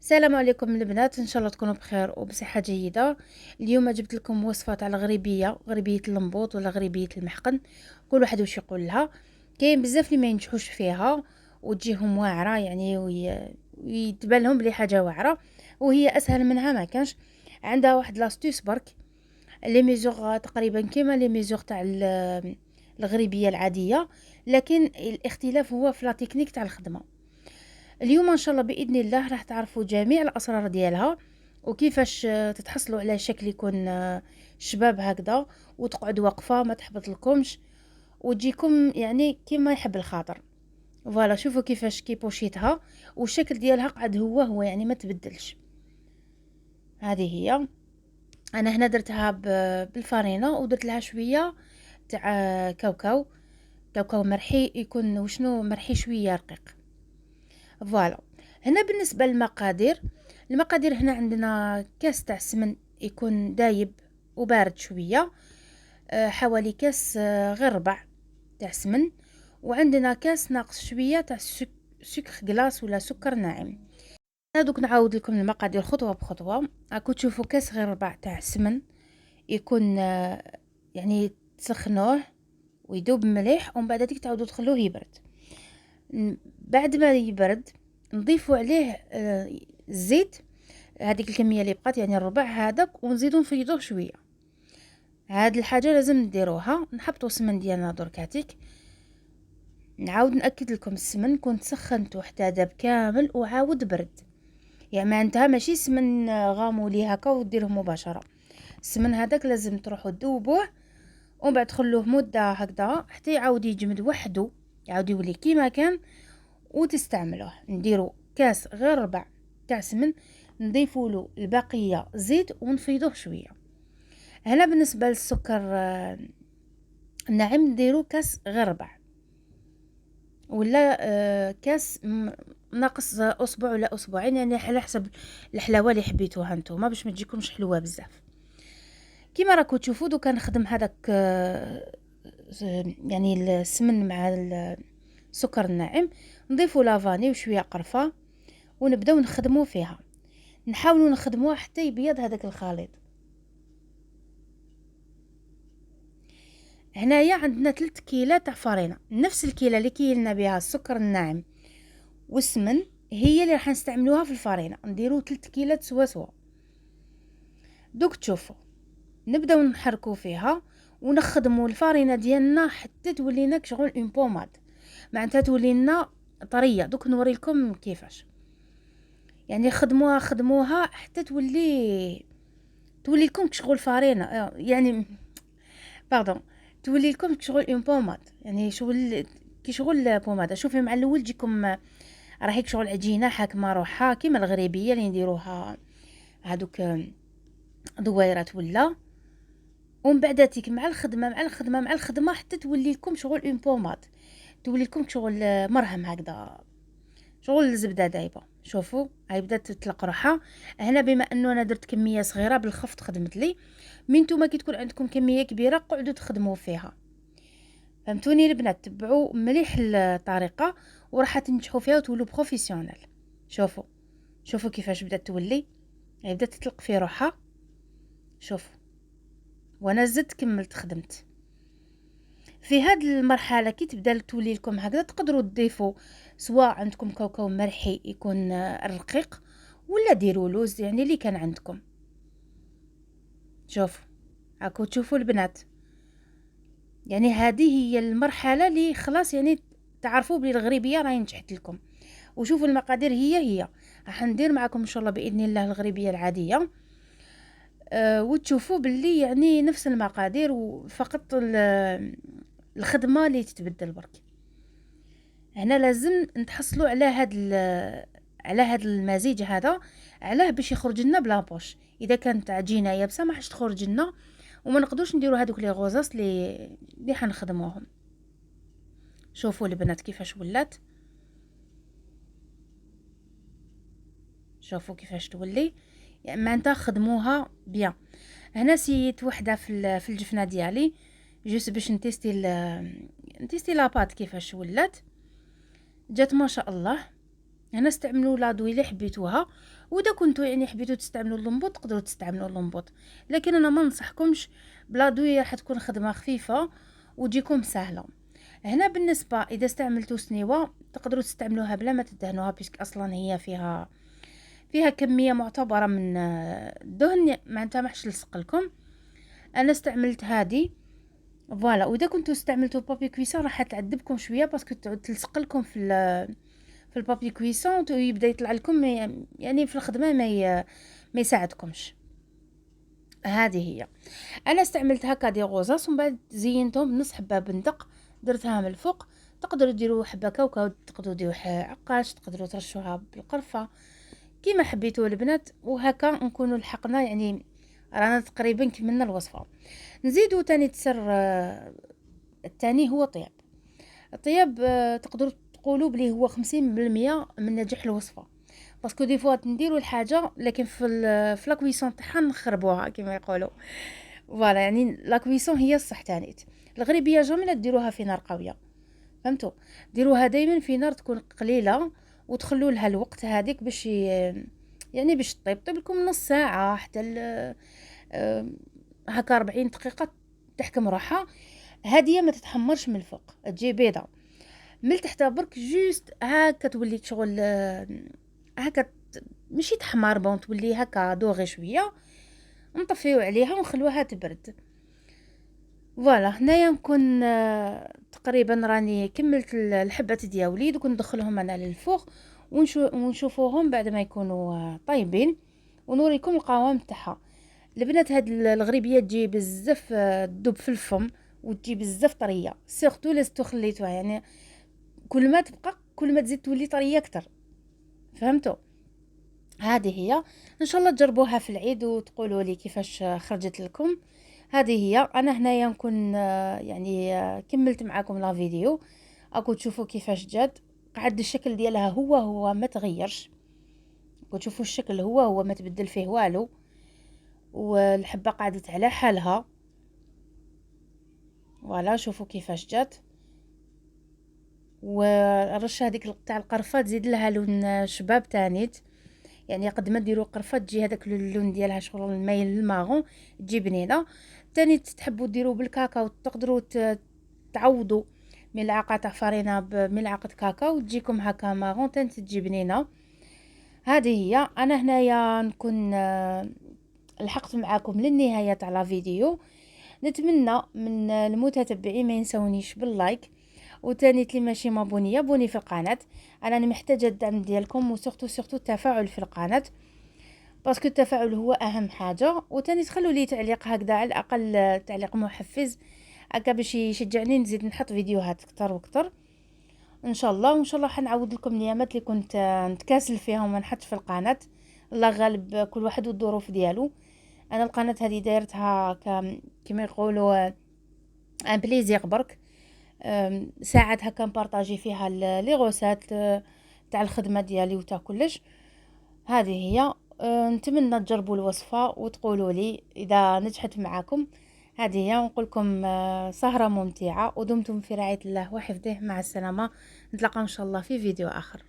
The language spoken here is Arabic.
السلام عليكم البنات، ان شاء الله تكونوا بخير وبصحه جيده. اليوم جبت لكم وصفه تاع غريبيه اللمبوط ولا غريبيه المحقن، كل واحد واش يقول لها. كاين بزاف اللي ما ينجحوش فيها وتجيهم واعره، يعني ويتبان لهم بلي حاجه واعره، وهي اسهل منها ما كانش. عندها واحد لاستيس برك، لي ميزور تقريبا كيما لي ميزور تاع الغريبيه العاديه، لكن الاختلاف هو في لا تكنيك تاع الخدمه. اليوم ان شاء الله باذن الله راح تعرفوا جميع الاسرار ديالها، وكيفاش تتحصلوا على شكل يكون شباب هكذا، وتقعد واقفه ما تحبط لكمش، وتجيكم يعني كيما يحب الخاطر. فوالا شوفوا كيفاش كي بوشيتها، والشكل ديالها قعد هو يعني ما تبدلش. هذه هي. انا هنا درتها بالفارينه، ودرت لها شويه تاع كاوكاو مرحي، يكون وشنو مرحي شويه رقيق. فوالا. هنا بالنسبة المقادير هنا عندنا كاس تاع السمن يكون دايب وبارد شوية، حوالي كاس غير ربع تاع سمن، وعندنا كاس ناقص شوية تاع سكر غلاس ولا سكر ناعم. هادوك نعاود لكم المقادير خطوة بخطوة. راكو تشوفوا كاس غير ربع تاع السمن يكون يعني تسخنوه ويذوب مليح، ومن بعد ديك تعاودوا تخلوه يبرد. بعد ما يبرد نضيفوا عليه الزيت، هذيك الكميه اللي بقات يعني الربع هذاك، ونزيدو نفيضوه شويه. هاد الحاجه لازم نديروها. نحطوا السمن ديالنا دركاتيك. نعاود ناكد لكم السمن كنت سخنته حتى داب كامل وعاود برد، يعني معناتها ماشي سمن غامولي هكا وديروه مباشره. السمن هذاك لازم تروحوا تذوبوه، ومن بعد تخلوه مده هكذا حتى يعاود يجمد وحده، يعاود يولي كيما كان وتستعملوه. نديرو كاس غير ربع تاع سمن، نضيفوا له البقيه زيت ونفيضوه شويه. هنا بالنسبه للسكر الناعم نديرو كاس غير ربع، ولا كاس ناقص اصبع ولا اسبوعين، يعني على حسب الحلاوه اللي حبيتوها نتوما باش ما تجيكمش حلوه بزاف. كيما راكو تشوفوا دوكا نخدم هذاك يعني السمن مع السكر الناعم، نضيفوا لافاني وشويه قرفه ونبداو نخدموا فيها. نحاولوا نخدموها حتى يبيض هذاك الخليط. هنايا عندنا 3 كيلة تاع فرينه، نفس الكيلة اللي كيلنا بها السكر الناعم والسمن هي اللي راح نستعملوها في الفرينه. نديرو 3 كيلات سوا. دوك تشوفوا نبداو نحركوا فيها ونخدموا الفرينه ديالنا حتى تولي لنا كشغل اون بوماد، معناتها تولي لنا طريه. دوك نوري لكم كيفاش، يعني خدموها حتى تولي لكم كشغل فرينه، يعني باردون، تولي لكم كشغل اون بوماد، يعني شغل كي شغل بوماده. شوفي مع الاول تجيكم راهي كشغل عجينه حاكمه روحها كيما الغريبيه اللي نديروها هادوك دويرات ولا. ومن بعد تيك مع الخدمه حتى تولي لكم شغل اون بوماد، تولي لكم شغل مرهم هكذا، شغل الزبده دايبه. شوفوا هاي بدات تطلق روحها. هنا بما انه انا درت كميه صغيره بالخفط خدمت لي، من نتوما كي تكون عندكم كميه كبيره قعدوا تخدموا فيها. فهمتوني البنات؟ تبعوا مليح الطريقه وراح تنجحوا فيها وتولوا بروفيسيونيل. شوفوا كيفاش بدات تولي، هي بدات تطلق في روحها. شوفوا وانا زدت كملت خدمت. في هذه المرحله كي تبدا تولي لكم هكذا تقدروا تضيفوا سواء عندكم كاوكاو مرحي يكون رقيق، ولا ديروا لوز يعني اللي كان عندكم. شوفوا هاكو تشوفوا البنات، يعني هذه هي المرحله اللي خلاص يعني تعرفوا بلي الغريبيه راهي نجحت لكم. وشوفوا المقادير هي راح ندير معكم ان شاء الله باذن الله الغريبيه العاديه، وتشوفوا باللي يعني نفس المقادير، وفقط الخدمه اللي تتبدل برك. هنا لازم نتحصلوا على هاد المزيج هذا، علاه باش يخرج لنا بلا بوش. اذا كانت عجينه يابسه ما حش تخرج لنا، وما نقدرش نديروا هذوك لي غوزاس اللي حنخدموهم. شوفوا البنات كيفاش ولات، شوفوا كيفاش تولي، يعني معناتها خدموها بيان. هنا سيت وحده في الجفنه ديالي جوست باش نتيستي لاباط كيفاش ولات، جات ما شاء الله. هنا استعملوا لادوي اللي حبيتوها، واذا كنتوا يعني حبيتوا تستعملوا اللمبوط تقدروا تستعملوا اللمبوط، لكن انا ما ننصحكمش بلادوي، راح تكون خدمه خفيفه وتجيكم سهله. هنا بالنسبه اذا استعملتوا سنيوه تقدروا تستعملوها بلا ما تدهنوها، بيسك اصلا هي فيها كميه معتبره من الدهن، معناتها ما حش لصق لكم. انا استعملت هذه فوالا. واذا كنتوا استعملتوا بابي كويسون راح تعذبكم شويه باسكو تعود تلصق لكم في البابي كويسون ويبدا يطلع لكم يعني في الخدمه ما يساعدكمش. هذه هي. انا استعملت هكا دي غوزاس ومن بعد زينتهم بنص حبه بندق درتها من الفوق. تقدروا ديروا حبه كاوكاو، تقدروا ديروا عقاش، تقدروا ترشوها بالقرفه كيما حبيتوا البنات. وهكا نكونوا لحقنا، يعني رانا تقريبا كملنا الوصفه. نزيدو تاني تسر الثاني هو طياب. الطياب تقدروا تقولوا بلي هو 50% من نجاح الوصفه، باسكو دي فوا نديروا الحاجه لكن في لاكويسون تاعها نخربوها كما يقولوا. فوالا يعني لاكويسون هي الصح تانيت. الغريبيه جامي لا ديروها في نار قويه، فهمتوا؟ ديروها دائما في نار تكون قليله وتخلوا لها الوقت هذيك باش يعني باش طيب لكم نص ساعه حتى هكا 40 دقيقه تحكم روحها. هاديه ما تتحمرش من الفوق، تجي بيضه من تحت برك جوست هكا تولي شغل هكا ماشي تحمر بون، تولي هكا دوغي شويه. نطفيو عليها ونخلوها تبرد. فوالا هنايا نكون تقريبا راني كملت الحبات دياولي. دوك ندخلهم انا للفوق ونشوفوهم بعد ما يكونوا طيبين، ونوريكم القوام تاعها. البنات هاد الغريبيه تجي بزاف تذوب في الفم وتجي بزاف طريه، سيرتو لازم خليتوها يعني كل ما تبقى كل ما تزيد تولي طريه اكثر، فهمتوا؟ هذه هي. ان شاء الله تجربوها في العيد وتقولوا لي كيفاش خرجت لكم. هذه هي. انا هنايا نكون يعني كملت معكم لا فيديو، اكو تشوفوا كيفاش جات. قعد الشكل ديالها هو ما تغيرش، وتشوفوا الشكل هو ما تبدل فيه والو، والحبه قعدت على حالها. فوالا شوفوا كيفاش جات. والرشه هذيك تاع القرفه تزيد لها لون شباب تانيت، يعني قد ما ديروا قرفه تجي هذاك اللون ديالها شغل المايل الماغون، تجي بنينه. تاني تحبوا ديروا بالكاكاو تقدروا تعوضوا ملعقه تاع فرينه بملعقه كاكاو تجيكم هكا ماغون تاني تجي بنينه. هذه هي. انا هنايا نكون لحقت معاكم للنهايه تاع لا فيديو. نتمنى من المتتبعين ما ينسونيش باللايك، وتاني اللي ماشي مابونيه بوني في القناه. انا محتاجه الدعم ديالكم وسورتو التفاعل في القناه، باسكو التفاعل هو اهم حاجه. وتاني تخلوا لي تعليق هكذا على الاقل تعليق محفز هكا باش يشجعني نزيد نحط فيديوهات اكثر واكثر ان شاء الله. وان شاء الله حنعاود لكم الايامات اللي كنت نتكاسل فيها وما نحطش في القناه. الله غالب، كل واحد والظروف ديالو. انا القناه هذه دايرتها كما يقولوا ان بليزير برك، ساعات هكا نبارطاجي فيها لي غوسات تاع الخدمه ديالي وتاع كلش. هذه هي. نتمنى تجربوا الوصفه وتقولوا لي اذا نجحت معاكم. هذه هي. ونقول لكم سهره ممتعه ودمتم في رعايه الله وحفظه. مع السلامه، نتلاقى ان شاء الله في فيديو اخر.